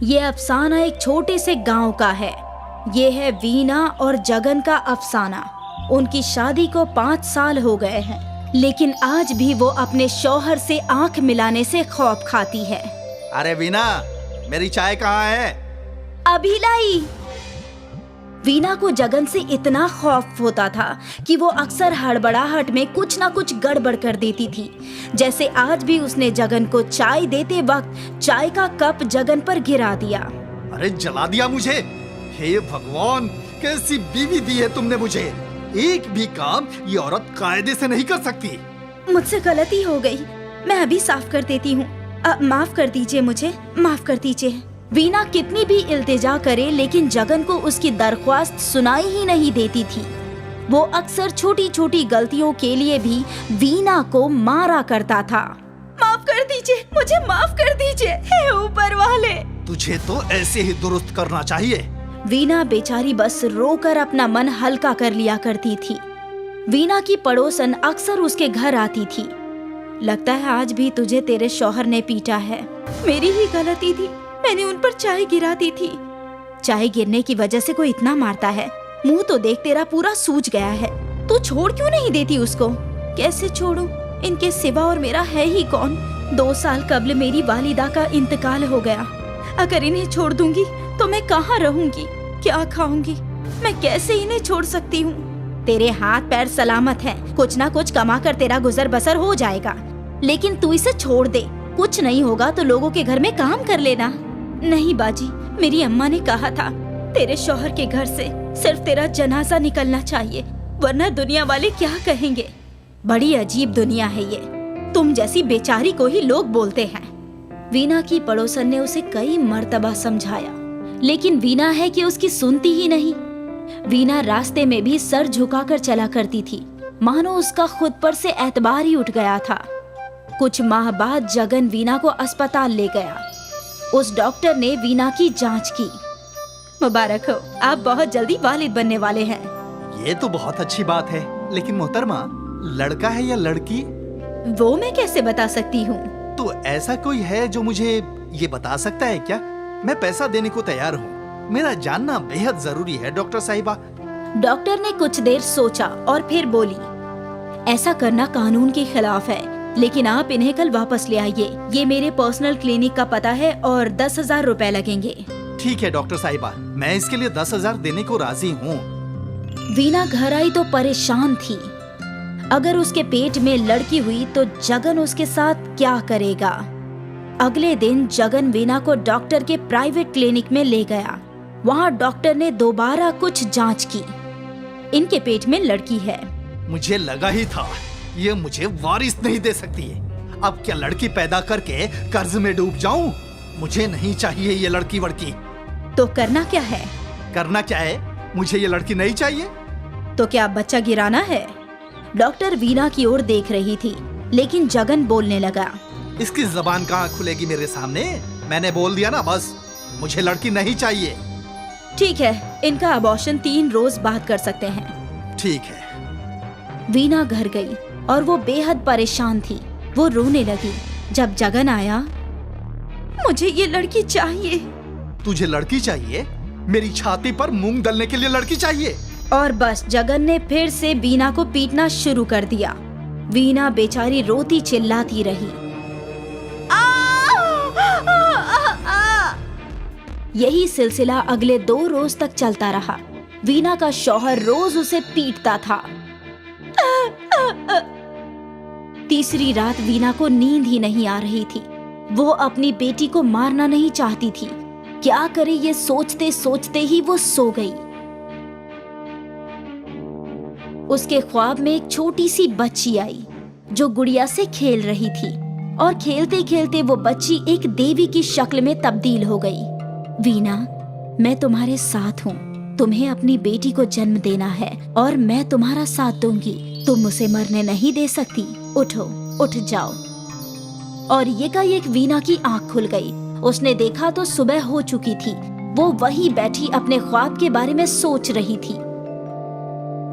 ये अफसाना एक छोटे से गांव का है। ये है वीना और जगन का अफसाना। उनकी शादी को 5 साल हो गए हैं, लेकिन आज भी वो अपने शौहर से आंख मिलाने से खौफ खाती है। अरे वीना, मेरी चाय कहाँ है? अभी लाई। वीना को जगन से इतना खौफ होता था कि वो अक्सर हड़बड़ाहट में कुछ ना कुछ गड़बड़ कर देती थी। जैसे आज भी उसने जगन को चाय देते वक्त चाय का कप जगन पर गिरा दिया। अरे जला दिया मुझे। हे भगवान, कैसी बीवी दी है तुमने मुझे। एक भी काम ये औरत कायदे से नहीं कर सकती। मुझसे गलती हो गई, मैं अभी साफ कर देती हूँ। माफ कर दीजिए, मुझे माफ कर दीजिए। वीना कितनी भी इल्तिजा करे, लेकिन जगन को उसकी दरख्वास्त सुनाई ही नहीं देती थी। वो अक्सर छोटी छोटी गलतियों के लिए भी वीना को मारा करता था। माफ कर दीजिए, मुझे माफ कर दीजिए, हे ऊपर वाले। तुझे तो ऐसे ही दुरुस्त करना चाहिए। वीना बेचारी बस रोकर अपना मन हल्का कर लिया करती थी। वीना की पड़ोसन अक्सर उसके घर आती थी। लगता है आज भी तुझे तेरे शौहर ने पीटा है। मेरी ही गलती थी, मैंने उन पर चाय गिरा दी थी। चाय गिरने की वजह से कोई इतना मारता है? मुंह तो देख, तेरा पूरा सूज गया है। तू छोड़ क्यों नहीं देती उसको? कैसे छोड़ूं? इनके सिवा और मेरा है ही कौन? 2 साल कबल मेरी वालिदा का इंतकाल हो गया। अगर इन्हें छोड़ दूंगी तो मैं कहाँ रहूंगी, क्या खाऊंगी? मैं कैसे इन्हें छोड़ सकती हूँ? तेरे हाथ पैर सलामत हैं, कुछ ना कुछ कमा कर तेरा गुजर बसर हो जाएगा, लेकिन तू इसे छोड़ दे। कुछ नहीं होगा तो लोगों के घर में काम कर लेना। नहीं बाजी, मेरी अम्मा ने कहा था तेरे शौहर के घर से सिर्फ तेरा जनाजा निकलना चाहिए, वरना दुनिया वाले क्या कहेंगे। बड़ी अजीब दुनिया है ये, तुम जैसी बेचारी को ही लोग बोलते हैं। वीना की पड़ोसन ने उसे कई मर्तबा समझाया, लेकिन वीना है कि उसकी सुनती ही नहीं। वीना रास्ते में भी सर झुकाकर चला करती थी, मानो उसका खुद पर से एतबार ही उठ गया था। कुछ माह बाद जगन वीना को अस्पताल ले गया। उस डॉक्टर ने वीना की जांच की। मुबारक हो, आप बहुत जल्दी वालिद बनने वाले हैं। ये तो बहुत अच्छी बात है, लेकिन मोहतरमा, लड़का है या लड़की? वो मैं कैसे बता सकती हूँ? तो ऐसा कोई है जो मुझे ये बता सकता है क्या? मैं पैसा देने को तैयार हूँ। मेरा जानना बेहद जरूरी है डॉक्टर साहिबा। डॉक्टर ने कुछ देर सोचा और फिर बोली, ऐसा करना कानून के खिलाफ है, लेकिन आप इन्हें कल वापस ले आइए। ये मेरे पर्सनल क्लिनिक का पता है और 10,000 रुपए लगेंगे। ठीक है डॉक्टर साहिबा, मैं इसके लिए 10,000 देने को राजी हूँ। वीना घर आई तो परेशान थी। अगर उसके पेट में लड़की हुई तो जगन उसके साथ क्या करेगा? अगले दिन जगन वीना को डॉक्टर के प्राइवेट क्लिनिक में ले गया। वहाँ डॉक्टर ने दोबारा कुछ जांच की। इनके पेट में लड़की है। मुझे लगा ही था, ये मुझे वारिस नहीं दे सकती है। अब क्या लड़की पैदा करके कर्ज में डूब जाऊं? मुझे नहीं चाहिए ये लड़की वड़की। तो करना क्या है? करना क्या है? मुझे ये लड़की नहीं चाहिए। तो क्या बच्चा गिराना है? डॉक्टर वीना की ओर देख रही थी, लेकिन जगन बोलने लगा। इसकी जबान कहाँ खुलेगी मेरे सामने? मैंने बोल दिया ना, बस मुझे लड़की नहीं चाहिए। ठीक है, इनका अबॉर्शन 3 रोज बाद कर सकते हैं। ठीक है। वीना घर गई और वो बेहद परेशान थी। वो रोने लगी। जब जगन आया, मुझे ये लड़की चाहिए। तुझे लड़की चाहिए? मेरी छाती पर मूंग दलने के लिए लड़की चाहिए? और बस जगन ने फिर से वीना को पीटना शुरू कर दिया। वीना बेचारी रोती चिल्लाती रही। यही सिलसिला अगले 2 रोज तक चलता रहा। वीना का शौहर रोज उसे पीटता था। तीसरी रात वीना को नींद ही नहीं आ रही थी। वो अपनी बेटी को मारना नहीं चाहती थी। क्या करे, ये सोचते सोचते ही वो सो गई। उसके ख्वाब में एक छोटी सी बच्ची आई जो गुड़िया से खेल रही थी, और खेलते खेलते वो बच्ची एक देवी की शक्ल में तब्दील हो गई। वीना, मैं तुम्हारे साथ हूँ। तुम्हें अपनी बेटी को जन्म देना है और मैं तुम्हारा साथ दूंगी। तुम उसे मरने नहीं दे सकती। उठो, उठ जाओ। और एकाएक वीना की आंख खुल गई। उसने देखा तो सुबह हो चुकी थी। वो वहीं बैठी अपने ख्वाब के बारे में सोच रही थी।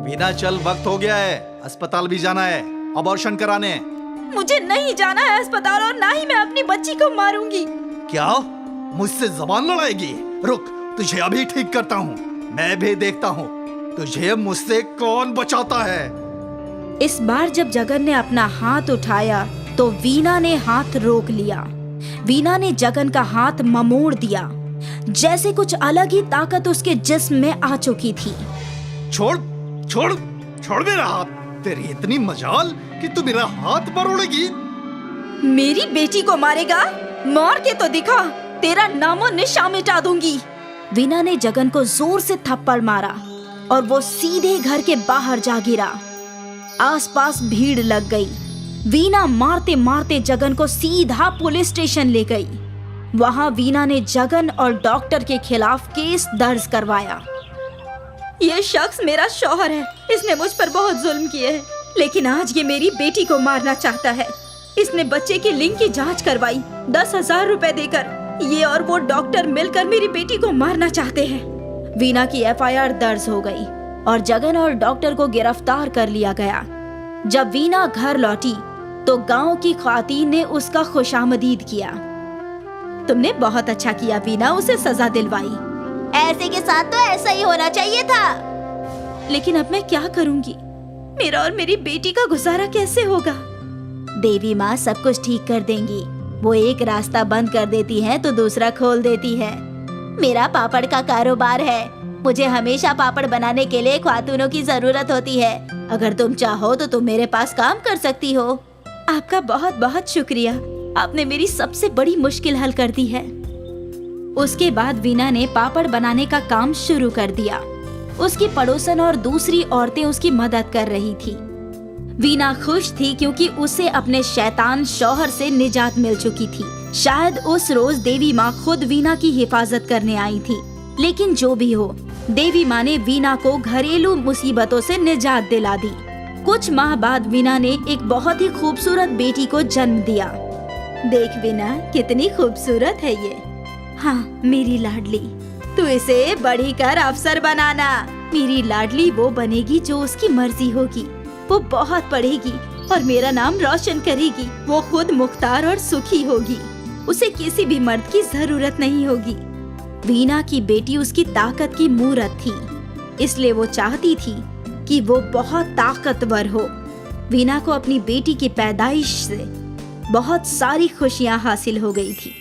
वीना, चल, वक्त हो गया है, अस्पताल भी जाना है अबॉर्शन कराने। मुझे नहीं जाना है अस्पताल, और ना ही मैं अपनी बच्ची को मारूंगी। क्या? मुझसे जबान लड़ाएगी? रुक, तुझे अभी ठीक करता हूँ। मैं भी देखता हूँ तुझे मुझसे कौन बचाता है। इस बार जब जगन ने अपना हाथ उठाया तो वीना ने हाथ रोक लिया। वीना ने जगन का हाथ ममोड़ दिया, जैसे कुछ अलग ही ताकत उसके जिस्म में आ चुकी थी। छोड़ छोड़ छोड़ मेरा हाथ। तेरी इतनी मजाल कि तू मेरा हाथ मरोड़ेगी। मेरी बेटी को मारेगा? मार के तो दिखा, तेरा नामो निशान मिटा दूंगी। वीना ने जगन को जोर से थप्पड़ मारा और वो सीधे घर के बाहर जा गिरा। आसपास भीड़ लग गई। वीना मारते मारते जगन को सीधा पुलिस स्टेशन ले गई। वहां वीना ने जगन और डॉक्टर के खिलाफ केस दर्ज करवाया। ये शख्स मेरा शौहर है, इसने मुझ पर बहुत जुल्म किए हैं, लेकिन आज ये मेरी बेटी को मारना चाहता है। इसने बच्चे की लिंग की जांच करवाई 10,000 रुपए देकर। ये और वो डॉक्टर मिलकर मेरी बेटी को मारना चाहते हैं। वीना की FIR दर्ज हो गई और जगन और डॉक्टर को गिरफ्तार कर लिया गया। जब वीना घर लौटी तो गांव की ख्वातीन ने उसका खुशामदीद किया। तुमने बहुत अच्छा किया वीना, उसे सजा दिलवाई। ऐसे के साथ तो ऐसा ही होना चाहिए था। लेकिन अब मैं क्या करूंगी? मेरा और मेरी बेटी का गुजारा कैसे होगा? देवी माँ सब कुछ ठीक कर देंगी। वो एक रास्ता बंद कर देती है तो दूसरा खोल देती है। मेरा पापड़ का कारोबार है। मुझे हमेशा पापड़ बनाने के लिए ख्वातूनों की जरूरत होती है। अगर तुम चाहो तो तुम मेरे पास काम कर सकती हो। आपका बहुत बहुत शुक्रिया, आपने मेरी सबसे बड़ी मुश्किल हल कर दी है। उसके बाद वीना ने पापड़ बनाने का काम शुरू कर दिया। उसकी पड़ोसन और दूसरी औरतें उसकी मदद कर रही थी। वीना खुश थी क्योंकि उसे अपने शैतान शौहर से निजात मिल चुकी थी। शायद उस रोज देवी माँ खुद वीना की हिफाजत करने आई थी। लेकिन जो भी हो, देवी माँ ने वीना को घरेलू मुसीबतों से निजात दिला दी। कुछ माह बाद वीना ने एक बहुत ही खूबसूरत बेटी को जन्म दिया। देख वीना, कितनी खूबसूरत है ये। हाँ मेरी लाडली, तू इसे बड़ी कर अफसर बनाना। मेरी लाडली वो बनेगी जो उसकी मर्जी होगी। वो बहुत पढ़ेगी और मेरा नाम रोशन करेगी। वो खुद मुख्तार और सुखी होगी। उसे किसी भी मर्द की जरूरत नहीं होगी। वीना की बेटी उसकी ताकत की मूरत थी, इसलिए वो चाहती थी कि वो बहुत ताकतवर हो। वीना को अपनी बेटी की पैदाइश से बहुत सारी खुशियां हासिल हो गई थी।